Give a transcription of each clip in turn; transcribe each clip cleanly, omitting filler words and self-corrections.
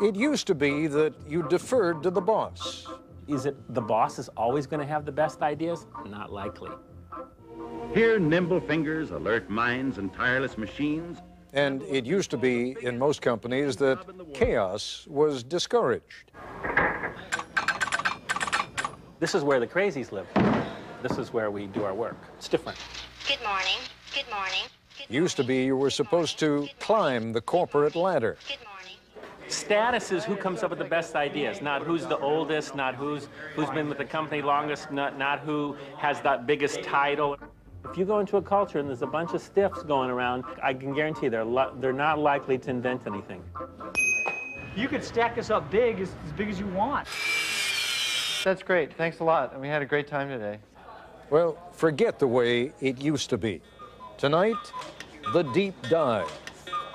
It used to be that you deferred to the boss. Is it the boss is always going to have the best ideas? Not likely. Here, nimble fingers, alert minds, and tireless machines. And it used to be in most companies that chaos was discouraged. This is where the crazies live. This is where we do our work. It's different. Good morning. Good morning. Used to be you were supposed to climb the corporate ladder. Good morning. Status is who comes up with the best ideas, not who's the oldest, not who's been with the company longest, not who has that biggest title. If you go into a culture and there's a bunch of stiffs going around, I can guarantee they're not likely to invent anything. You could stack us up big as big as you want. That's great. Thanks a lot. And we had a great time today. Well, forget the way it used to be. Tonight, the deep dive.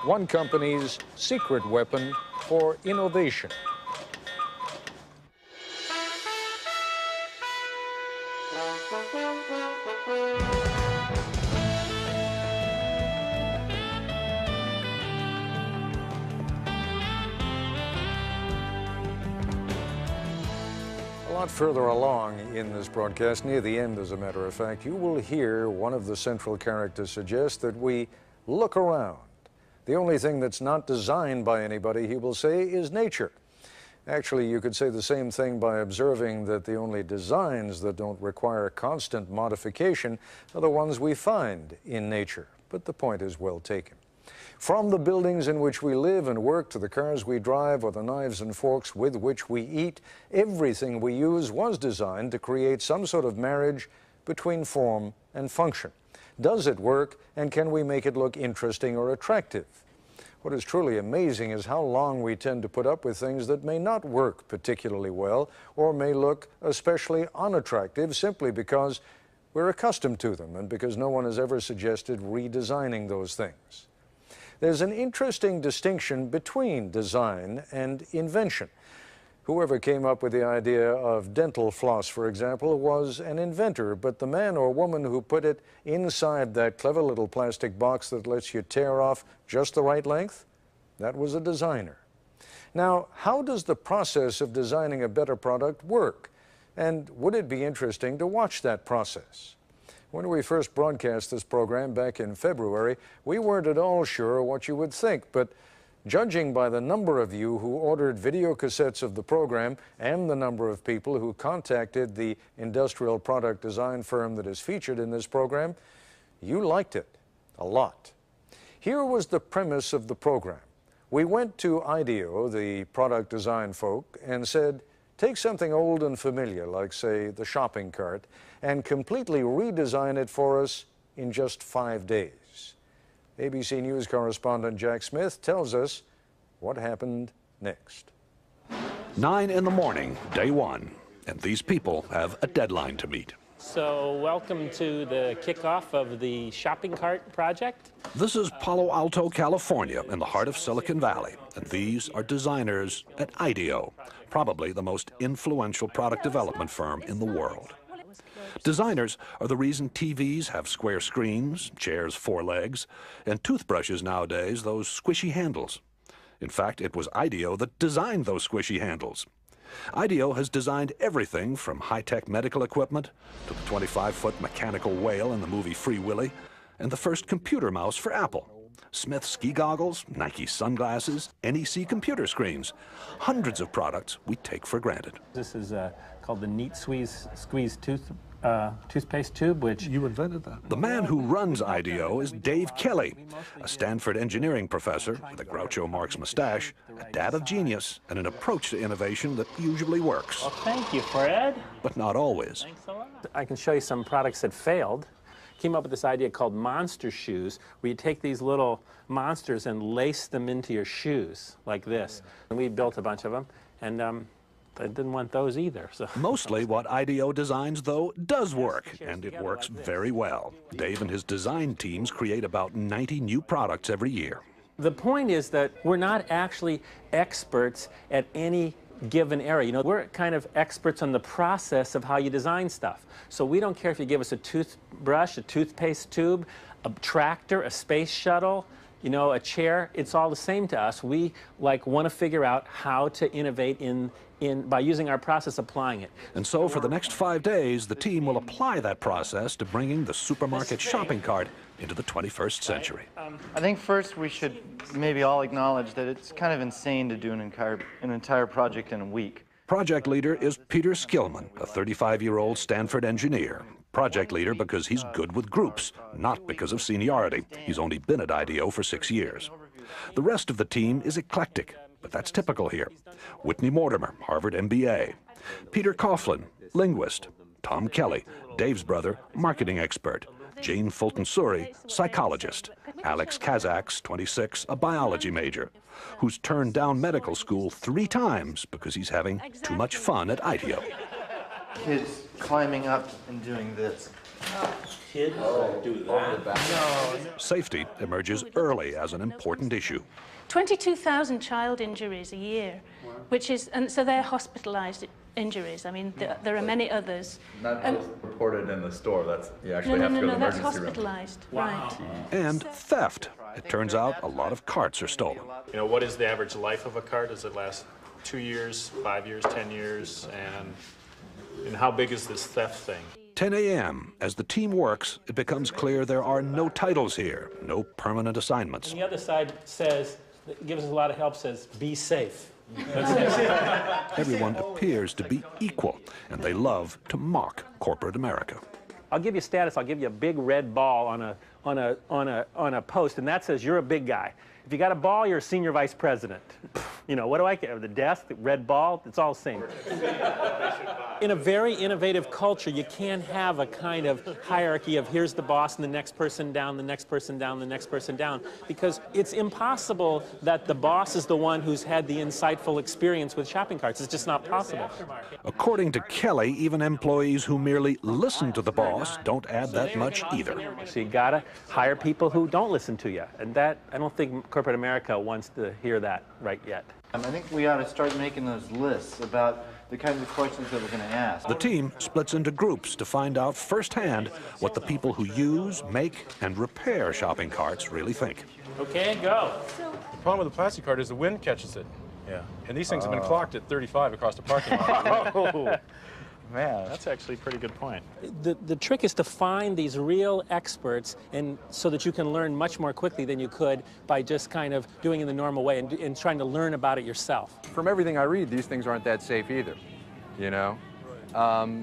One company's secret weapon for innovation. A lot further along in this broadcast, near the end as a matter of fact, you will hear one of the central characters suggest that we look around. The only thing that's not designed by anybody, he will say, is nature. Actually, you could say the same thing by observing that the only designs that don't require constant modification are the ones we find in nature. But the point is well taken. From the buildings in which we live and work to the cars we drive or the knives and forks with which we eat, everything we use was designed to create some sort of marriage between form and function. Does it work, and can we make it look interesting or attractive? What is truly amazing is how long we tend to put up with things that may not work particularly well or may look especially unattractive simply because we're accustomed to them and because no one has ever suggested redesigning those things. There's an interesting distinction between design and invention. Whoever came up with the idea of dental floss, for example, was an inventor, but the man or woman who put it inside that clever little plastic box that lets you tear off just the right length, that was a designer. Now, how does the process of designing a better product work? And would it be interesting to watch that process? When we first broadcast this program back in February, we weren't at all sure what you would think, but judging by the number of you who ordered video cassettes of the program and the number of people who contacted the industrial product design firm that is featured in this program, you liked it a lot. Here was the premise of the program. We went to IDEO, the product design folk, and said, take something old and familiar, like, say, the shopping cart, and completely redesign it for us in just 5 days. ABC News correspondent Jack Smith tells us what happened next. 9 in the morning, day one, and these people have a deadline to meet. So welcome to the kickoff of the shopping cart project. This is Palo Alto, California, in the heart of Silicon Valley, and these are designers at IDEO, probably the most influential product development firm in the world. Designers are the reason TVs have square screens, chairs 4 legs, and toothbrushes nowadays those squishy handles. In fact, it was IDEO that designed those squishy handles. IDEO has designed everything from high-tech medical equipment to the 25-foot mechanical whale in the movie Free Willy and the first computer mouse for Apple. Smith ski goggles, Nike sunglasses, NEC computer screens. Hundreds of products we take for granted. This is called the Neat Squeeze toothpaste tube, which... You invented that. The man who runs IDEO is Dave Kelly, a Stanford engineering professor with a Groucho Marx mustache, a dad of genius, and an approach to innovation that usually works. Well, thank you, Fred. But not always. Thanks a lot. I can show you some products that failed. Came up with this idea called monster shoes, where you take these little monsters and lace them into your shoes, like this. And we built a bunch of them, and I didn't want those either. So. Mostly what IDEO designs, though, does work, and it works very well. Dave and his design teams create about 90 new products every year. The point is that we're not actually experts at any given area. You know, we're kind of experts on the process of how you design stuff. So we don't care if you give us a toothbrush, a toothpaste tube, a tractor, a space shuttle, you know, a chair, it's all the same to us. We want to figure out how to innovate by using our process, applying it. And so for the next 5 days, the team will apply that process to bringing the supermarket shopping cart into the 21st century. I think first we should maybe all acknowledge that it's kind of insane to do an entire project in a week. Project leader is Peter Skillman, a 35-year-old Stanford engineer. Project leader because he's good with groups, not because of seniority. He's only been at IDEO for 6 years. The rest of the team is eclectic, but that's typical here. Whitney Mortimer, Harvard MBA. Peter Coughlin, linguist. Tom Kelly, Dave's brother, marketing expert. Jane Fulton-Suri, psychologist. Alex Kazaks, 26, a biology major, who's turned down medical school 3 times because he's having too much fun at IDEO. Kids climbing up and doing this. Kids do that? Safety emerges early as an important issue. 22,000 child injuries a year, and so they're hospitalized injuries. I mean, there are many others. Not just reported in the store, you actually have to go to the that's emergency room. hospitalized, Wow. right. And theft. It turns out a lot of carts are stolen. You know, what is the average life of a cart? Does it last 2 years, 5 years, 10 years? And how big is this theft thing? 10 a.m. As the team works, it becomes clear there are no titles here, no permanent assignments. And the other side says, gives us a lot of help, says, be safe. Everyone appears to be equal, and they love to mock corporate America. I'll give you status. I'll give you a big red ball on a post, and that says you're a big guy. If you got a ball, you're a senior vice president. You know, what do I care? The desk, the red ball, it's all the same. In a very innovative culture, you can't have a kind of hierarchy of here's the boss and the next person down, the next person down, the next person down, because it's impossible that the boss is the one who's had the insightful experience with shopping carts. It's just not possible. According to Kelly, even employees who merely listen to the boss don't add that much either. So you gotta hire people who don't listen to you, and that, I don't think corporate America wants to hear that right yet. I think we ought to start making those lists about the kinds of questions that we're going to ask. The team splits into groups to find out firsthand what the people who use, make, and repair shopping carts really think. Okay, go. The problem with the plastic cart is the wind catches it. Yeah. And these things have been clocked at 35 across the parking lot. Oh, man, that's actually a pretty good point. The trick is to find these real experts, and so that you can learn much more quickly than you could by just kind of doing it in the normal way and trying to learn about it yourself. From everything I read, these things aren't that safe either, you know?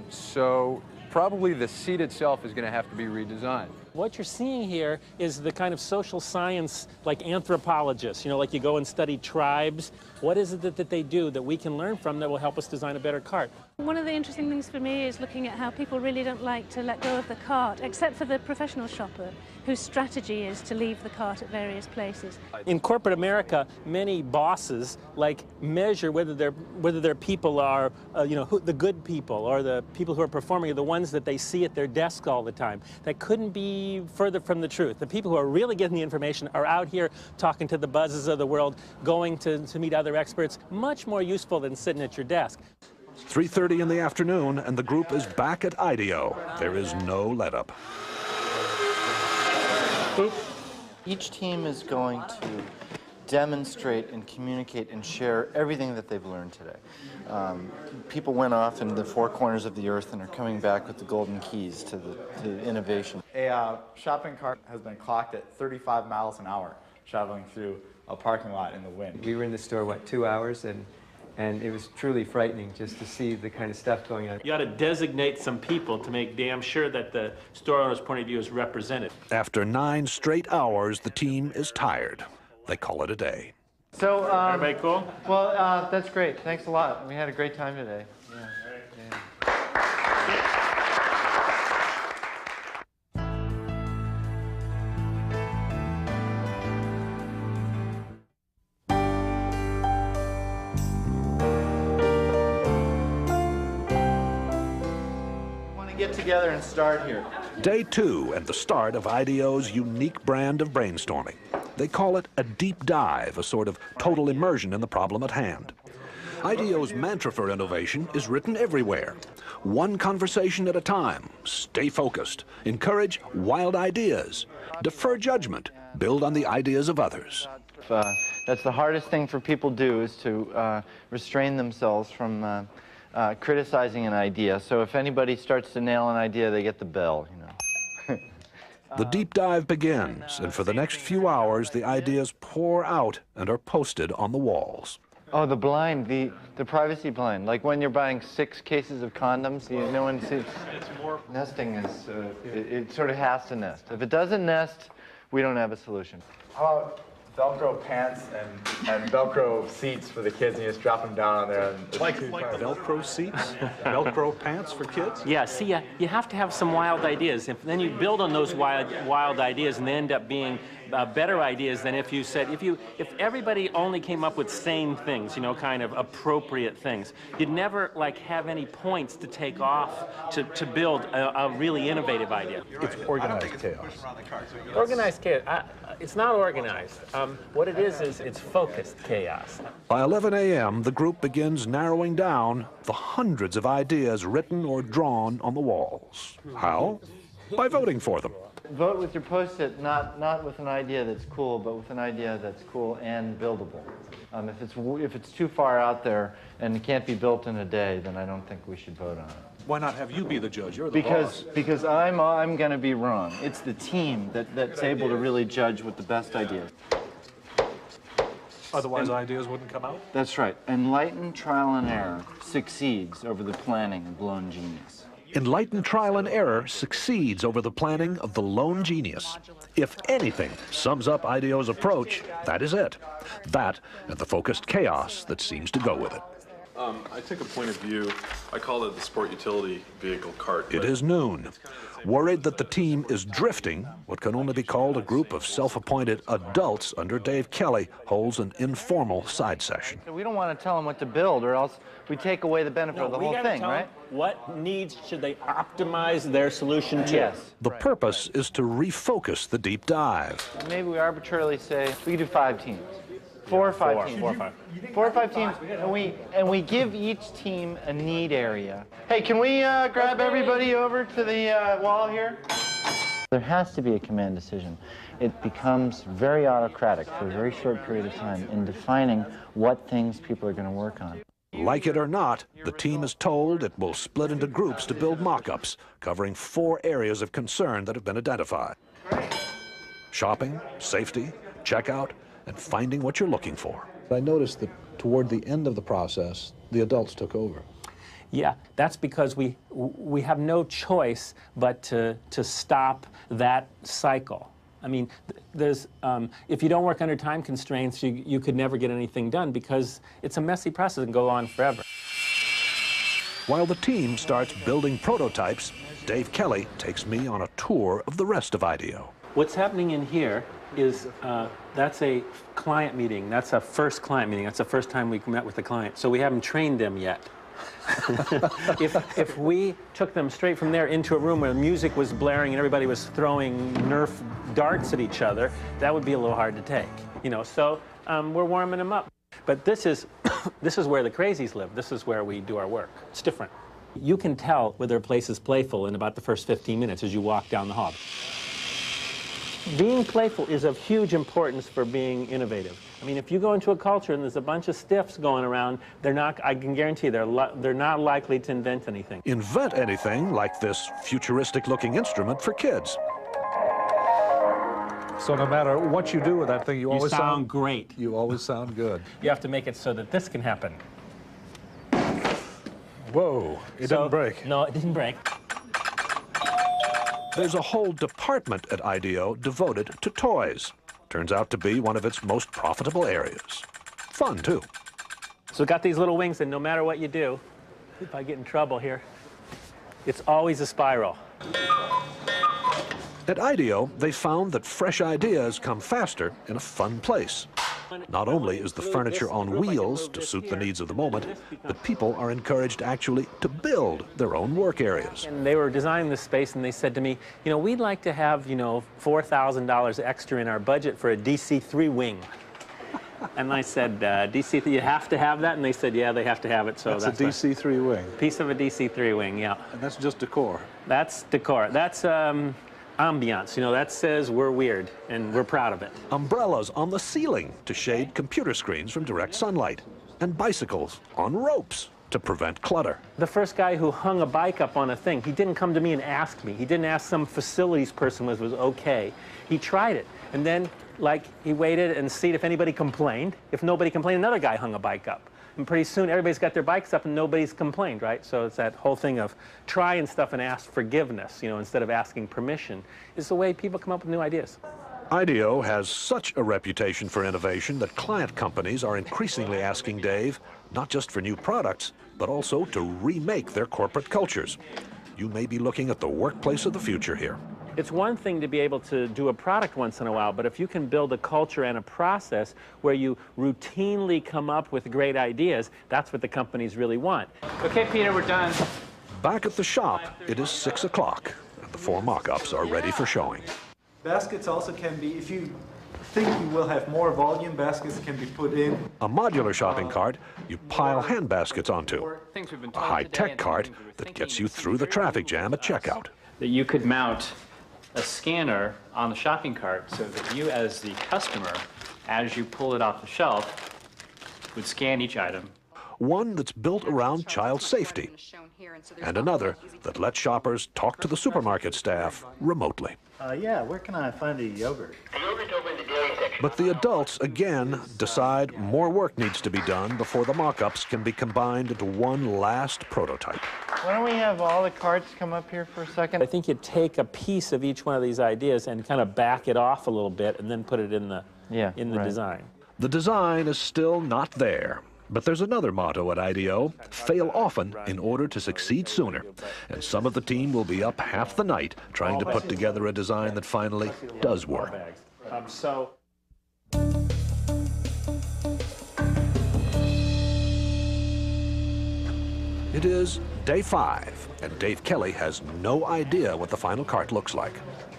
So probably the seat itself is going to have to be redesigned. What you're seeing here is the kind of social science, like anthropologists, you know, like you go and study tribes. What is it that they do that we can learn from that will help us design a better cart? One of the interesting things for me is looking at how people really don't like to let go of the cart, except for the professional shopper, whose strategy is to leave the cart at various places. In corporate America, many bosses measure whether their people are, the good people or the people who are performing are the ones that they see at their desk all the time. That couldn't be further from the truth. The people who are really getting the information are out here talking to the buzzes of the world, going to meet other experts, much more useful than sitting at your desk. 3:30 in the afternoon, and the group is back at IDEO. There is no let-up. Each team is going to demonstrate and communicate and share everything that they've learned today. People went off in the 4 corners of the earth and are coming back with the golden keys to innovation. A shopping cart has been clocked at 35 miles an hour traveling through a parking lot in the wind. We were in the store, 2 hours, and it was truly frightening just to see the kind of stuff going on. You ought to designate some people to make damn sure that the store owner's point of view is represented. After 9 straight hours, the team is tired. They call it a day. So, everybody cool? Well, that's great. Thanks a lot. We had a great time today. Yeah. Get together and start here. Day 2 and the start of IDEO's unique brand of brainstorming. They call it a deep dive, a sort of total immersion in the problem at hand. IDEO's mantra for innovation is written everywhere. One conversation at a time. Stay focused. Encourage wild ideas. Defer judgment. Build on the ideas of others. That's the hardest thing for people to do, is to restrain themselves from criticizing an idea. So if anybody starts to nail an idea, they get the bell, you know. The deep dive begins, and for the next few hours, the ideas pour out and are posted on the walls. Oh, the blind, the privacy blind. Like when you're buying 6 cases of condoms, no one sees. Nesting is, it sort of has to nest. If it doesn't nest, we don't have a solution. How about Velcro pants and Velcro seats for the kids, and you just drop them down on there? And like Velcro seats? Velcro pants for kids? Yeah, see, you have to have some wild ideas. If then you build on those wild ideas, and they end up being better ideas than if you said, if everybody only came up with sane things, you know, kind of appropriate things, you'd never like have any points to take off to build a really innovative idea. It's organized chaos. Organized chaos. It's not organized. What it is it's focused chaos. By 11 a.m., the group begins narrowing down the hundreds of ideas written or drawn on the walls. How? By voting for them. Vote with your Post-it, not with an idea that's cool, but with an idea that's cool and buildable. If it's too far out there and it can't be built in a day, then I don't think we should vote on it. Why not have you be the judge? You're the boss. Because I'm going to be wrong. It's the team that's able to really judge with the best ideas. Otherwise, ideas wouldn't come out? That's right. Enlightened trial and error succeeds over the planning of lone genius. Enlightened trial and error succeeds over the planning of the lone genius. If anything sums up IDEO's approach, that is it. That and the focused chaos that seems to go with it. I take a point of view, I call it the sport utility vehicle cart. It is noon. Worried that the team is drifting, what can only be called a group of self-appointed adults under Dave Kelly holds an informal side session. We don't want to tell them what to build, or else we take away the benefit of the whole thing, right? What needs should they optimize their solution to? Yes. The purpose is to refocus the deep dive. Maybe we arbitrarily say we could do 5 teams. 4 or 5 teams. 4 or 5 teams, and we give each team a need area. Hey, can we grab everybody over to the wall here? There has to be a command decision. It becomes very autocratic for a very short period of time in defining what things people are going to work on. Like it or not, the team is told it will split into groups to build mock-ups, covering 4 areas of concern that have been identified. Shopping, safety, checkout, and finding what you're looking for. I noticed that toward the end of the process, the adults took over. Yeah, that's because we have no choice but to stop that cycle. I mean, there's if you don't work under time constraints, you could never get anything done because it's a messy process and go on forever. While the team starts building prototypes, Dave Kelly takes me on a tour of the rest of IDEO. What's happening in here is that's a client meeting. That's a first client meeting. That's the first time we met with the client. So we haven't trained them yet. If we took them straight from there into a room where music was blaring and everybody was throwing Nerf darts at each other, that would be a little hard to take. You know, so we're warming them up. But this is where the crazies live. This is where we do our work. It's different. You can tell whether a place is playful in about the first 15 minutes as you walk down the hall. Being playful is of huge importance for being innovative. I mean, if you go into a culture and there's a bunch of stiffs going around, I can guarantee they're not likely to invent anything. Invent anything like this futuristic-looking instrument for kids. So no matter what you do with that thing, you always sound great. You always sound good. You have to make it so that this can happen. Whoa, it didn't break. No, it didn't break. There's a whole department at IDEO devoted to toys. Turns out to be one of its most profitable areas. Fun, too. So it got these little wings, and no matter what you do, if I get in trouble here, it's always a spiral. At IDEO, they found that fresh ideas come faster in a fun place. Not only is the furniture on wheels to suit the needs of the moment, but people are encouraged actually to build their own work areas. And they were designing this space, and they said to me, you know, we'd like to have, you know, $4,000 extra in our budget for a DC-3 wing. And I said, DC, you have to have that? And they said, yeah, they have to have it. So that's a DC-3 wing. Piece of a DC-3 wing, yeah. And that's just decor. That's decor. That's ambiance. You know, that says we're weird, and we're proud of it. Umbrellas on the ceiling to shade computer screens from direct sunlight. And bicycles on ropes to prevent clutter. The first guy who hung a bike up on a thing, he didn't come to me and ask me. He didn't ask some facilities person was okay. He tried it. And then, like, he waited and see if anybody complained. If nobody complained, another guy hung a bike up. And pretty soon, everybody's got their bikes up and nobody's complained, right? So it's that whole thing of trying stuff and ask forgiveness, you know, instead of asking permission, is the way people come up with new ideas. IDEO has such a reputation for innovation that client companies are increasingly asking Dave not just for new products, but also to remake their corporate cultures. You may be looking at the workplace of the future here. It's one thing to be able to do a product once in a while, but if you can build a culture and a process where you routinely come up with great ideas, that's what the companies really want. Okay, Peter, we're done. Back at the shop, it is 6 o'clock, and the 4 mock-ups are ready for showing. Baskets also can be, if you think you will have more volume, baskets can be put in. A modular shopping cart you pile hand baskets onto. A high-tech cart that gets you through the traffic jam at checkout. That you could mount a scanner on the shopping cart so that you, as the customer, as you pull it off the shelf, would scan each item. One that's built around child safety, and another that lets shoppers talk to the supermarket staff remotely. Yeah, where can I find the yogurt? But the adults, again, decide more work needs to be done before the mock-ups can be combined into one last prototype. Why don't we have all the carts come up here for a second? I think you take a piece of each one of these ideas and kind of back it off a little bit and then put it in the, design. The design is still not there. But there's another motto at IDEO: fail often in order to succeed sooner. And some of the team will be up half the night trying to put together a design that finally does work. It is day 5, and Dave Kelly has no idea what the final cart looks like.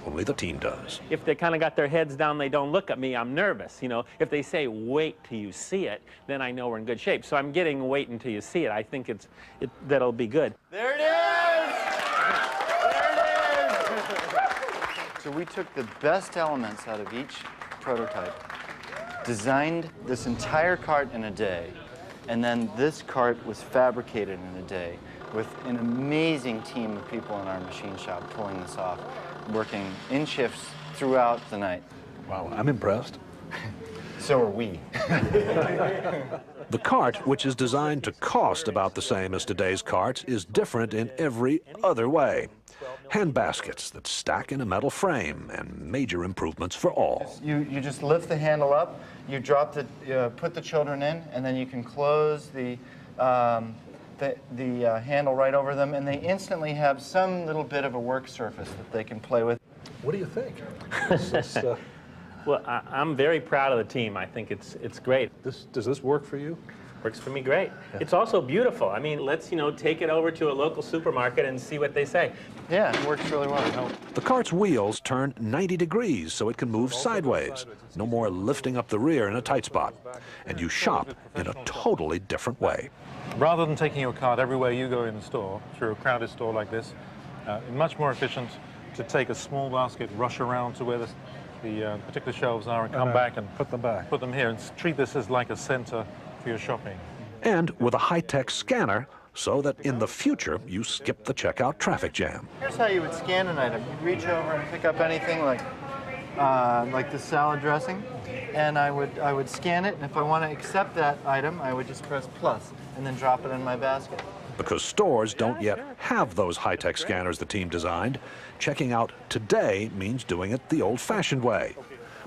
Only the team does. If they kind of got their heads down, they don't look at me, I'm nervous. You know, if they say, wait till you see it, then I know we're in good shape. So I'm getting wait until you see it. I think that'll be good. There it is! There it is! So we took the best elements out of each prototype, designed this entire cart in a day, and then this cart was fabricated in a day with an amazing team of people in our machine shop pulling this off, working in shifts throughout the night. Wow, I'm impressed. So are we. The cart, which is designed to cost about the same as today's carts, is different in every other way. Hand baskets that stack in a metal frame, and major improvements for all. You just lift the handle up, you drop the, put the children in, and then you can close the handle right over them, and they instantly have some little bit of a work surface that they can play with. What do you think? Well, I'm very proud of the team. I think it's great. Does this work for you? Works for me great. Yeah. It's also beautiful. I mean, let's, take it over to a local supermarket and see what they say. Yeah, it works really well. The cart's wheels turn 90 degrees so it can move sideways. No more lifting up the rear in a tight spot. And you shop in a totally different way. Rather than taking your cart everywhere you go in the store, through a crowded store like this, much more efficient to take a small basket, rush around to where the particular shelves are, and come back and put them back. Put them here, and treat this as like a center for your shopping. And with a high-tech scanner, so that in the future you skip the checkout traffic jam. Here's how you would scan an item. You'd reach over and pick up anything like the salad dressing, and I would scan it, and if I want to accept that item, I would just press plus and then drop it in my basket. Because stores don't yet have those high-tech scanners the team designed, checking out today means doing it the old-fashioned way.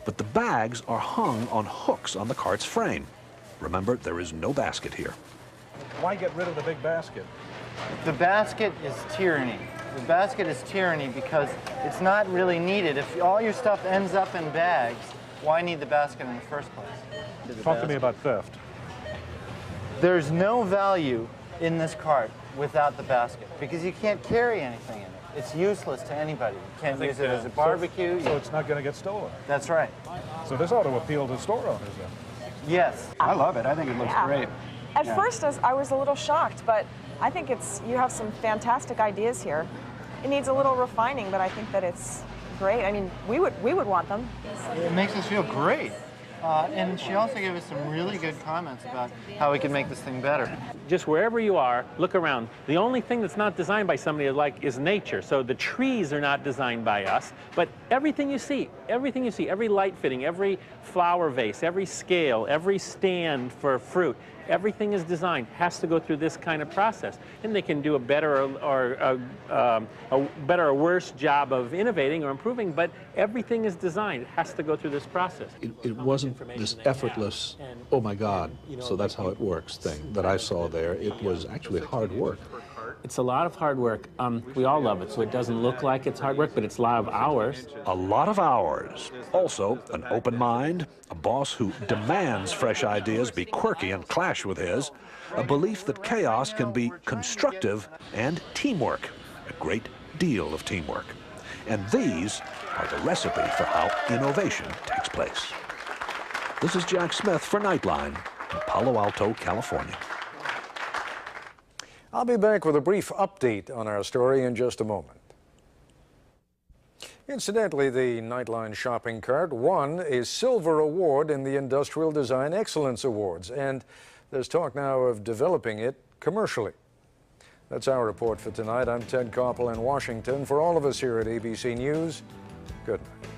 But the bags are hung on hooks on the cart's frame. Remember, there is no basket here. Why get rid of the big basket? The basket is tyranny. The basket is tyranny because it's not really needed. If all your stuff ends up in bags, why need the basket in the first place? Talk to me about theft. There's no value in this cart without the basket because you can't carry anything in it. It's useless to anybody. You can't use it as a barbecue. So it's not going to get stolen. That's right. So this ought to appeal to store owners then. Yes. I love it. I think it looks great. At Yeah. first, I was a little shocked, but I think you have some fantastic ideas here. It needs a little refining, but I think that it's great. I mean, we would want them. It makes us feel great. And she also gave us some really good comments about how we can make this thing better. Just wherever you are, look around. The only thing that's not designed by somebody is nature. So the trees are not designed by us, but everything you see, every light fitting, every flower vase, every scale, every stand for fruit, everything is designed, has to go through this kind of process. And they can do a better or worse job of innovating or improving, but everything is designed. It has to go through this process. It wasn't this effortless, oh my God, so that's how it works thing that I saw there. It was actually hard work. It's a lot of hard work. We all love it, so it doesn't look like it's hard work, but it's a lot of hours. A lot of hours. Also, an open mind, a boss who demands fresh ideas be quirky and clash with his, a belief that chaos can be constructive, and teamwork, a great deal of teamwork. And these are the recipe for how innovation takes place. This is Jack Smith for Nightline in Palo Alto, California. I'll be back with a brief update on our story in just a moment. Incidentally, the Nightline shopping cart won a silver award in the Industrial Design Excellence Awards, and there's talk now of developing it commercially. That's our report for tonight. I'm Ted Koppel in Washington. For all of us here at ABC News, good night.